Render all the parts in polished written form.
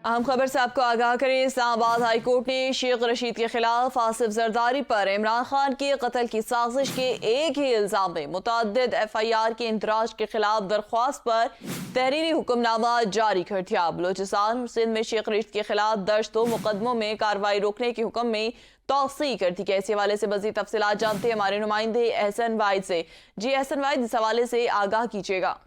अहम खबर से आपको आगाह करें। इस्लामाबाद हाई कोर्ट ने शेख रशीद के खिलाफ आसिफ जरदारी पर इमरान खान की कत्ल की साजिश के एक ही इल्जाम में मुतअद्दिद FIR के इंदराज के खिलाफ दरख्वास्त पर तहरीरी हुक्मनामा जारी कर दिया। बलूचिस्तान और सिंध में शेख रशीद के खिलाफ दर्ज 2 मुकदमों में कार्रवाई रोकने के हुक्म में तौसीह कर दी गई। इस हवाले से मजीद तफसीलात जानते हैं हमारे नुमाइंदे एहसन वाहिद से। जी एहसन वाहिद, इस हवाले से आगाह कीजिएगा।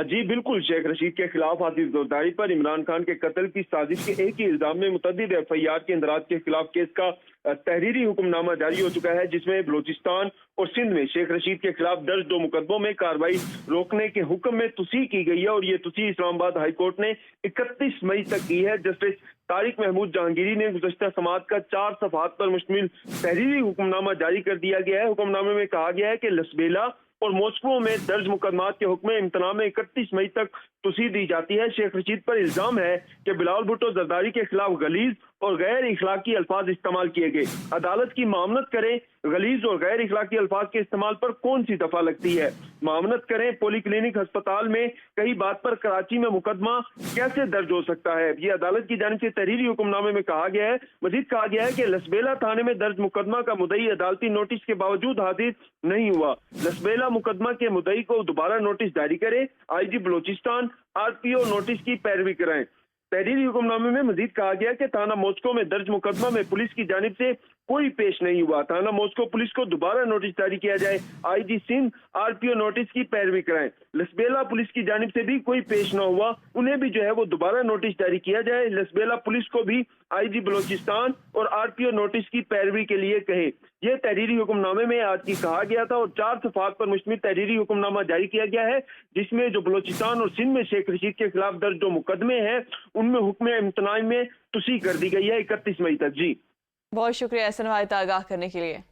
जी बिल्कुल, शेख रशीद के खिलाफ आसिफ जरदारी पर इमरान खान के कत्ल की साजिश के एक ही इल्जाम में मुतअद्दिद FIR के इंदराज के खिलाफ केस का तहरीरी हुक्मनामा जारी हो चुका है, जिसमें बलूचिस्तान और सिंध में शेख रशीद के खिलाफ दर्ज 2 मुकदमों में कार्रवाई रोकने के हुक्म में तुसीह की गई है। और ये तुसीह इस्लामाबाद हाई कोर्ट ने 31 मई तक की है। जस्टिस तारिक महमूद जहांगीरी ने गुज़श्ता समात का 4 सफ़हात पर मुश्तमिल तहरीरी हुक्मनामा जारी कर दिया गया है। हुक्मनामे में कहा गया है कि लसबेला और मॉस्को में दर्ज मुकदमात के हुक्म इम्तना में 31 मई तक तुसीह दी जाती है। शेख रशीद पर इल्जाम है कि बिलावल भुट्टो जरदारी के खिलाफ गलीज और गैर इखलाकी अल्फाज इस्तेमाल किए गए। अदालत की मामनत करें, गलीज और गैर इखलाकी अल्फाज के इस्तेमाल पर कौन सी दफा लगती है? मामनत करें, पॉली क्लिनिक अस्पताल में कई बात पर कराची में मुकदमा कैसे दर्ज हो सकता है? ये अदालत की जानिब से तहरीरी हुक्मनामे में कहा गया है। मजीद कहा गया है कि लसबेला थाने में दर्ज मुकदमा का मुद्दई अदालती नोटिस के बावजूद हाजिर नहीं हुआ। लसबेला मुकदमा के मुद्दई को दोबारा नोटिस जारी करे, IG बलूचिस्तान RPO नोटिस की पैरवी कराएं। तहरीरी हुक्मनामे में मजीद कहा गया कि थाना मॉस्को में दर्ज मुकदमा में पुलिस की जानिब से कोई पेश नहीं हुआ। थाना मॉस्को पुलिस को दोबारा नोटिस जारी किया जाए, IG सिंध RPO नोटिस की पैरवी कराएं। लसबेला पुलिस की जानिब से भी कोई पेश न हुआ, उन्हें भी जो है वो दोबारा नोटिस जारी किया जाए। लसबेला पुलिस को भी IG बलूचिस्तान और RPO नोटिस की पैरवी के लिए कहे। यह तहरीरी हुक्मनामे में आज की कहा गया था और 4 सफ़हात पर मुश्तमिल तहरीरी हुक्मनामा जारी किया गया है, जिसमें जो बलूचिस्तान और सिंध में शेख रशीद के खिलाफ दर्ज 2 मुकदमे हैं उनमें हुक्म इम्तना में तुसीह कर दी गई है 31 मई तक। जी बहुत शुक्रिया एहसन वाहिद आगाह करने के लिए।